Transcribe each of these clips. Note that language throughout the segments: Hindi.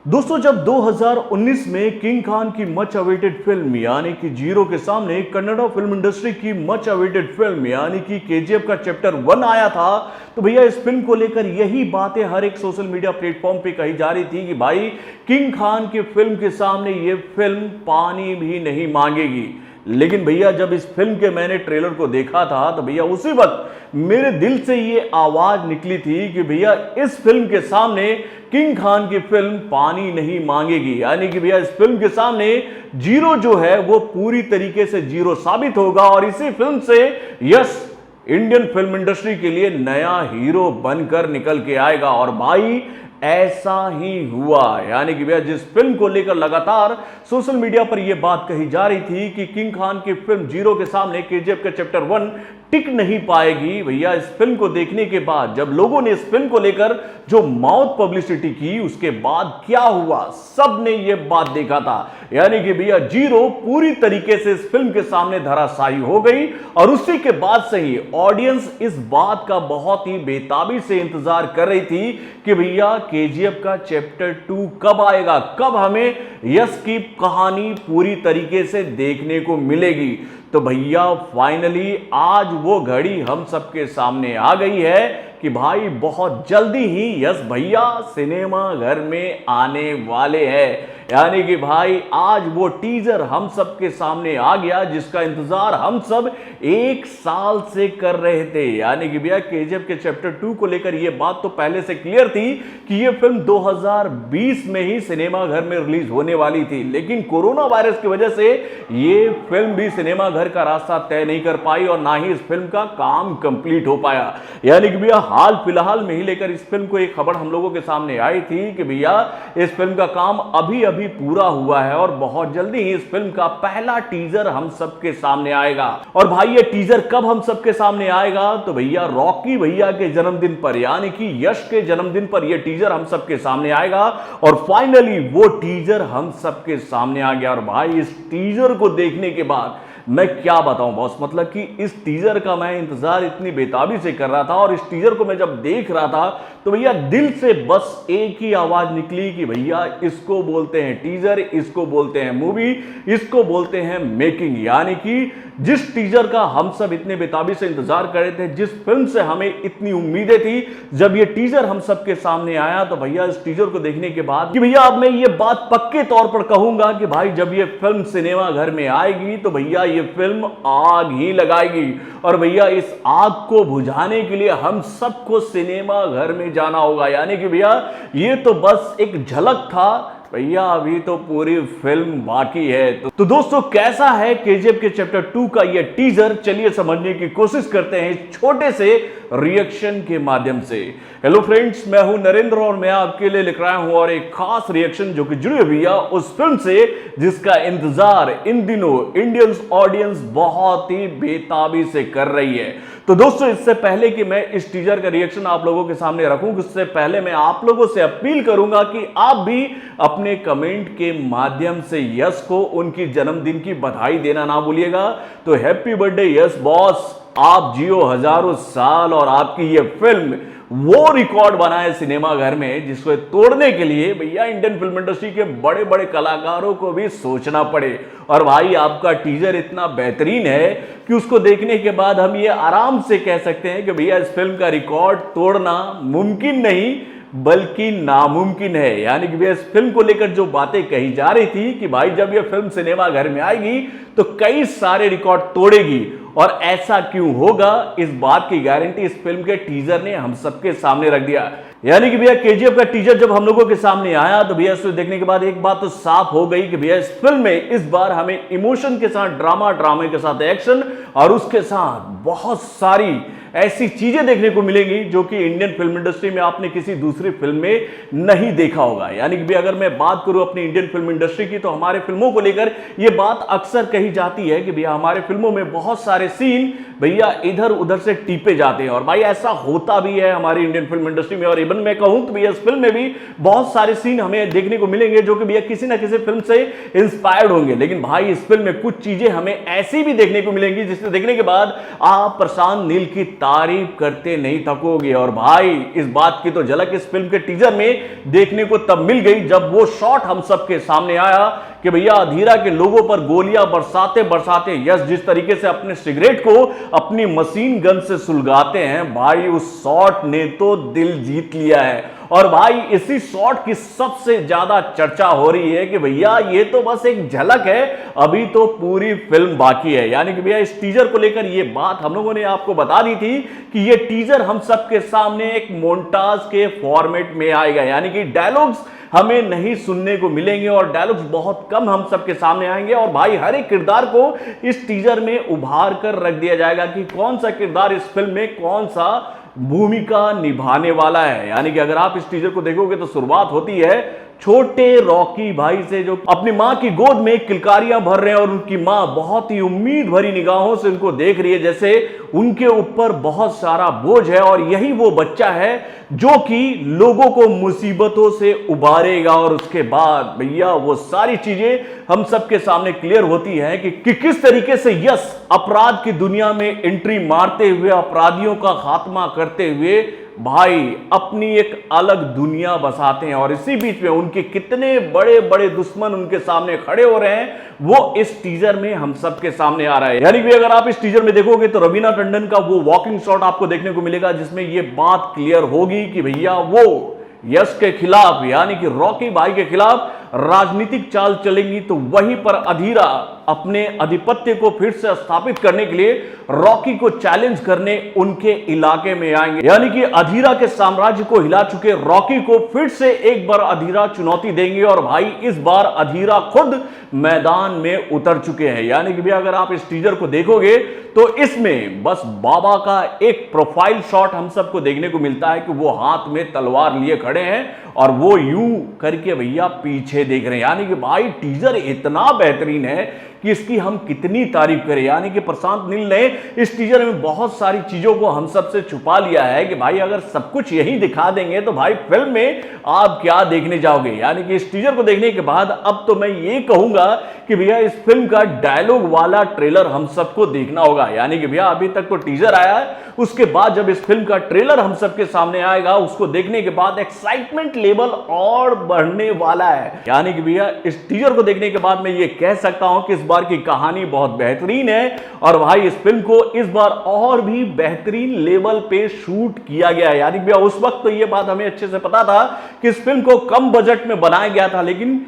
दोस्तों जब 2019 में किंग खान की मच अवेटेड फिल्म यानी कि जीरो के सामने कन्नड़ा फिल्म इंडस्ट्री की मच अवेटेड फिल्म यानी कि केजीएफ का चैप्टर 1 आया था, तो भैया इस फिल्म को लेकर यही बातें हर एक सोशल मीडिया प्लेटफॉर्म पे कही जा रही थी कि भाई किंग खान की फिल्म के सामने ये फिल्म पानी भी नहीं मांगेगी। लेकिन भैया जब इस फिल्म के मैंने ट्रेलर को देखा था तो भैया उसी वक्त मेरे दिल से ये आवाज निकली थी कि भैया इस फिल्म के सामने किंग खान की फिल्म पानी नहीं मांगेगी, यानी कि भैया इस फिल्म के सामने जीरो जो है वो पूरी तरीके से जीरो साबित होगा और इसी फिल्म से यस इंडियन फिल्म इंडस्ट्री के लिए नया हीरो बनकर निकल के आएगा। और भाई ऐसा ही हुआ, यानी कि भैया जिस फिल्म को लेकर लगातार सोशल मीडिया पर यह बात कही जा रही थी कि किंग खान की फिल्म जीरो के सामने केजीएफ का चैप्टर 1 टिक नहीं पाएगी, भैया इस फिल्म को देखने के बाद जब लोगों ने इस फिल्म को लेकर जो माउथ पब्लिसिटी की उसके बाद क्या हुआ, सबने ये बात देखा था। यानी कि भैया जीरो पूरी तरीके से इस फिल्म के सामने धराशायी हो गई और उसी के बाद से ही ऑडियंस इस बात का बहुत ही बेताबी से इंतजार कर रही थी कि भैया केजीएफ का चैप्टर 2 कब आएगा, कब हमें यश की कहानी पूरी तरीके से देखने को मिलेगी। तो भैया फाइनली आज वो घड़ी हम सबके सामने आ गई है कि भाई बहुत जल्दी ही यश भैया सिनेमा घर में आने वाले हैं। यानी कि भाई आज वो टीजर हम सब के सामने आ गया जिसका इंतजार हम सब एक साल से कर रहे थे। यानी कि भैया केजीएफ के चैप्टर 2 को लेकर ये बात तो पहले से क्लियर थी कि ये फिल्म 2020 में ही सिनेमा घर में रिलीज होने वाली थी, लेकिन कोरोना वायरस की वजह से ये फिल्म भी सिनेमा घर का रास्ता तय नहीं कर पाई और ना ही इस फिल्म का काम कंप्लीट हो पाया। यानी कि भैया हाल फिलहाल में ही लेकर इस फिल्म को एक खबर हम लोगों के सामने आई थी कि भैया इस फिल्म का काम अभी अभी पूरा हुआ है और बहुत जल्दी ही इस फिल्म का पहला टीजर हम सबके सामने आएगा। और भाई ये टीजर कब हम सबके सामने आएगा, तो भैया रॉकी भैया के जन्मदिन पर यानी कि यश के जन्मदिन पर यह टीजर हम सबके सामने आएगा। और फाइनली वो टीजर हम सबके सामने आ गया। और भाई इस टीजर को देखने के बाद मैं क्या बताऊं बॉस, मतलब कि इस टीजर का मैं इंतजार इतनी बेताबी से कर रहा था और इस टीजर को मैं जब देख रहा था तो भैया दिल से बस एक ही आवाज निकली कि भैया इसको बोलते हैं टीजर, इसको बोलते हैं मूवी, इसको बोलते हैं मेकिंग। यानी कि जिस टीजर का हम सब इतने बेताबी से इंतजार कर रहे थे, जिस फिल्म से हमें इतनी उम्मीदें थी, जब ये टीजर हम सबके सामने आया तो भैया इस टीजर को देखने के बाद कि भैया अब मैं ये बात पक्के तौर पर कहूंगा कि भाई जब ये फिल्म सिनेमा घर में आएगी तो भैया ये फिल्म आग ही लगाएगी। और भैया इस आग को बुझाने के लिए हम सबको सिनेमा घर में जाना होगा। यानी कि भैया ये तो बस एक झलक था, भैया अभी तो पूरी फिल्म बाकी है। तो दोस्तों कैसा है केजीएफ के चैप्टर 2 का ये टीजर, चलिए समझने की कोशिश करते हैं छोटे से रिएक्शन के माध्यम से। हेलो फ्रेंड्स, मैं हूं नरेंद्र और मैं आपके लिए लिख रहा हूं और एक खास रिएक्शन जो कि जुड़ी हुई है उस फिल्म से जिसका इंतजार इन दिनों इंडियन ऑडियंस बहुत ही बेताबी से कर रही है। तो दोस्तों इससे पहले कि मैं इस टीजर का रिएक्शन आप लोगों के सामने रखूं, उससे पहले मैं आप लोगों से अपील करूंगा कि आप भी अपने कमेंट के माध्यम से यश को उनकी जन्मदिन की बधाई देना ना भूलिएगा। तो हैप्पी बर्थडे यश बॉस, आप जियो हजारों साल और आपकी ये फिल्म वो रिकॉर्ड बनाए सिनेमा घर में जिसको तोड़ने के लिए भैया इंडियन फिल्म इंडस्ट्री के बड़े बड़े कलाकारों को भी सोचना पड़े। और भाई आपका टीजर इतना बेहतरीन है कि उसको देखने के बाद हम ये आराम से कह सकते हैं कि भैया इस फिल्म का रिकॉर्ड तोड़ना मुमकिन नहीं बल्कि नामुमकिन है। यानी कि भैया इस फिल्म को लेकर जो बातें कही जा रही थी कि भाई जब ये फिल्म सिनेमा घर में आएगी तो कई सारे रिकॉर्ड तोड़ेगी, और ऐसा क्यों होगा इस बात की गारंटी इस फिल्म के टीजर ने हम सबके सामने रख दिया। यानी कि भैया केजीएफ का टीजर जब हम लोगों के सामने आया तो भैया इसको देखने के बाद एक बात तो साफ हो गई कि भैया इस फिल्म में इस बार हमें इमोशन के साथ ड्रामा, ड्रामे के साथ एक्शन और उसके साथ बहुत सारी ऐसी चीजें देखने को मिलेंगी जो कि इंडियन फिल्म इंडस्ट्री में आपने किसी दूसरी फिल्म में नहीं देखा होगा। यानी कि अगर मैं बात करूं अपनी इंडियन फिल्म इंडस्ट्री की तो हमारे फिल्मों को लेकर यह बात अक्सर कही जाती है कि भैया हमारे फिल्मों में बहुत सारे सारे सीन भैया इधर उधर से टीपे जाते हैं। और भाई ऐसा होता भी है हमारी इंडियन फिल्म इंडस्ट्री में। और इवन मैं कहूं तो भैया इस फिल्म में भी बहुत सारे सीन हमें देखने को मिलेंगे जो कि भैया किसी ना किसी फिल्म से इंस्पायर्ड होंगे। लेकिन भाई इस फिल्म में कुछ चीजें हमें ऐसी भी देखने को मिलेंगी जिसे देखने के बाद आप प्रशांत नील की तारीफ करते नहीं थकोगे। और भाई इस बात की तो झलक इस फिल्म के टीजर में देखने को तब मिल गई जब वो शॉट हम सबके सामने आया कि भैया अधीरा के लोगों पर गोलियां बरसाते बरसाते यश जिस तरीके से अपने सिगरेट को अपनी मशीन गन से सुलगाते हैं, भाई उस शॉट ने तो दिल जीत लिया है। और भाई इसी शॉट की सबसे ज्यादा चर्चा हो रही है कि भैया ये तो बस एक झलक है, अभी तो पूरी फिल्म बाकी है। यानी कि भैया इस टीजर को लेकर ये बात हम लोगों ने आपको बता दी थी कि ये टीजर हम सबके सामने एक मोन्टाज के फॉर्मेट में आएगा। यानी कि डायलॉग्स हमें नहीं सुनने को मिलेंगे और डायलॉग्स बहुत कम हम सबके सामने आएंगे। और भाई हर एक किरदार को इस टीजर में उभार कर रख दिया जाएगा कि कौन सा किरदार इस फिल्म में कौन सा भूमिका निभाने वाला है। यानी कि अगर आप इस टीजर को देखोगे तो शुरुआत होती है छोटे रॉकी भाई से जो अपनी मां की गोद में किलकारियां भर रहे हैं और उनकी मां बहुत ही उम्मीद भरी निगाहों से उनको देख रही है जैसे उनके ऊपर बहुत सारा बोझ है। और यही वो बच्चा है जो कि लोगों को मुसीबतों से उबारेगा। और उसके बाद भैया वो सारी चीजें हम सबके सामने क्लियर होती है कि किस तरीके से यश अपराध की दुनिया में एंट्री मारते हुए अपराधियों का खात्मा करते हुए भाई अपनी एक अलग दुनिया बसाते हैं। और इसी बीच में उनके कितने बड़े बड़े दुश्मन उनके सामने खड़े हो रहे हैं वो इस टीजर में हम सबके सामने आ रहा है। यानी कि अगर आप इस टीजर में देखोगे तो रवीना टंडन का वो वॉकिंग शॉट आपको देखने को मिलेगा जिसमें ये बात क्लियर होगी कि भैया वो यश के खिलाफ यानी कि रॉकी भाई के खिलाफ राजनीतिक चाल चलेंगी तो वहीं पर अधीरा अपने आधिपत्य को फिर से स्थापित करने के लिए रॉकी को चैलेंज करने उनके इलाके में आएंगे। यानी कि अधीरा के साम्राज्य को हिला चुके रॉकी को फिर से एक बार अधीरा चुनौती देंगे। और भाई इस बार अधीरा खुद मैदान में उतर चुके हैं। यानी कि भी अगर आप इस टीजर को देखोगे तो इसमें बस बाबा का एक प्रोफाइल शॉट हम सबको देखने को मिलता है कि वो हाथ में तलवार लिए खड़े हैं और वो यूं करके भैया पीछे देख रहे हैं। यानी कि भाई टीजर इतना बेहतरीन है कि इसकी हम कितनी तारीफ करें। यानी कि प्रशांत नील ने इस टीजर में बहुत सारी चीजों को हम सब से छुपा लिया है कि भाई अगर सब कुछ यही दिखा देंगे तो भाई फिल्म में आप क्या देखने जाओगे। यानी कि इस टीजर को देखने के बाद अब तो मैं ये कहूंगा कि भैया इस फिल्म का डायलॉग वाला ट्रेलर हम सबको देखना होगा। यानी कि भैया अभी तक तो टीजर आया है, उसके बाद जब इस फिल्म का ट्रेलर हम सबके सामने आएगा उसको देखने के बाद एक्साइटमेंट लेवल और बढ़ने वाला है। यानी कि भैया इस टीजर को देखने के बाद मैं ये कह सकता हूं कि इस बार की कहानी बहुत बेहतरीन है और भाई इस फिल्म को इस बार और भी बेहतरीन लेवल पे शूट किया गया है। यानी भैया उस वक्त तो ये बात हमें अच्छे से पता था कि इस फिल्म को कम बजट में बनाया गया था लेकिन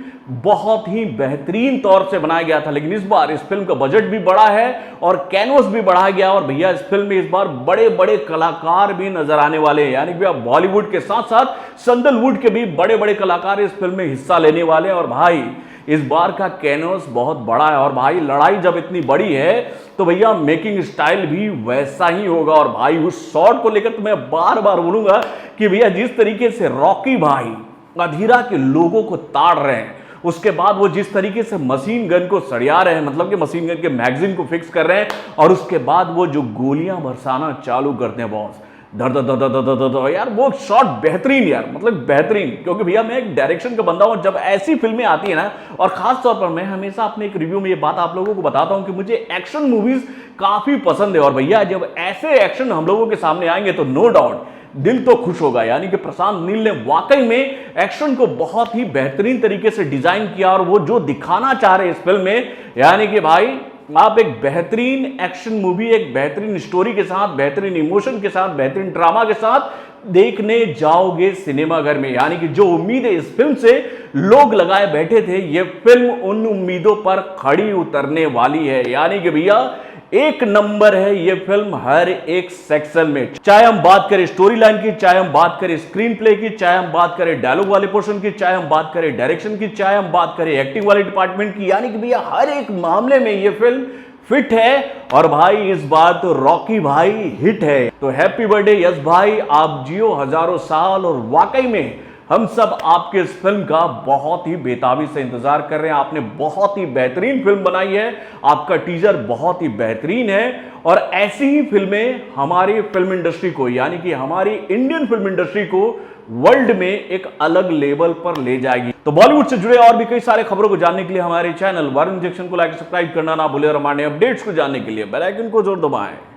बहुत ही बेहतरीन तौर से बनाया गया था। लेकिन इस बार इस फिल्म का बजट भी बड़ा है और कैनवस भी बढ़ाया गया और भैया इस फिल्म में इस बार बड़े बड़े कलाकार भी नजर आने वाले हैं। यानी भैया बॉलीवुड के साथ साथ सैंडलवुड के भी बड़े बड़े कलाकार इस फिल्म में हिस्सा लेने वाले हैं। और भाई इस बार का कैनवस बहुत बड़ा है और भाई लड़ाई जब इतनी बड़ी है तो भैया मेकिंग स्टाइल भी वैसा ही होगा। और भाई उस शॉट को लेकर तो मैं बार बार बोलूंगा कि भैया जिस तरीके से रॉकी भाई अधीरा के लोगों को ताड़ रहे हैं, उसके बाद वो जिस तरीके से मशीन गन को सड़िया रहे हैं, मतलब कि मशीन गन के मैगजीन को फिक्स कर रहे हैं और उसके बाद वो जो गोलियां बरसाना चालू करते हैं बॉस, धर धर धर धर धर धर यार वो शॉट बेहतरीन यार, मतलब बेहतरीन। क्योंकि भैया मैं एक डायरेक्शन का बंदा हूं, जब ऐसी फिल्में आती है ना, और खास तौर पर मैं हमेशा अपने एक रिव्यू में ये बात आप लोगों को बताता हूं कि मुझे एक्शन मूवीज काफी पसंद है। और भैया जब ऐसे एक्शन हम लोगों के सामने आएंगे तो नो डाउट दिल तो खुश होगा। यानी कि प्रशांत नील ने वाकई में एक्शन को बहुत ही बेहतरीन तरीके से डिजाइन किया और वो जो दिखाना चाह रहे हैं इस फिल्म में, यानी कि भाई आप एक बेहतरीन एक्शन मूवी, एक बेहतरीन स्टोरी के साथ, बेहतरीन इमोशन के साथ, बेहतरीन ड्रामा के साथ देखने जाओगे सिनेमाघर में। यानी कि जो उम्मीदें इस फिल्म से लोग लगाए बैठे थे, ये फिल्म उन उम्मीदों पर खड़ी उतरने वाली है। यानी कि भैया एक नंबर है ये फिल्म हर एक सेक्शन में, चाहे हम बात करें स्टोरी लाइन की, चाहे हम बात करें स्क्रीन प्ले की, चाहे हम बात करें डायलॉग वाले पोर्शन की, चाहे हम बात करें डायरेक्शन की, चाहे हम बात करें एक्टिंग वाले डिपार्टमेंट की। यानी कि भैया हर एक मामले में ये फिल्म फिट है। और भाई इस बार तो रॉकी भाई हिट है। तो हैप्पी बर्थडे यश भाई, आप जियो हजारों साल और वाकई में हम सब आपके इस फिल्म का बहुत ही बेताबी से इंतजार कर रहे हैं। आपने बहुत ही बेहतरीन फिल्म बनाई है, आपका टीजर बहुत ही बेहतरीन है और ऐसी ही फिल्में हमारी फिल्म इंडस्ट्री को, यानी कि हमारी इंडियन फिल्म इंडस्ट्री को वर्ल्ड में एक अलग लेवल पर ले जाएगी। तो बॉलीवुड से जुड़े और भी कई सारे खबरों को जानने के लिए हमारे चैनल वारुण जंक्शन को लाइक सब्सक्राइब करना ना भूलें और हमारे अपडेट्स को जानने के लिए बेल आइकन को जरूर दबाएं।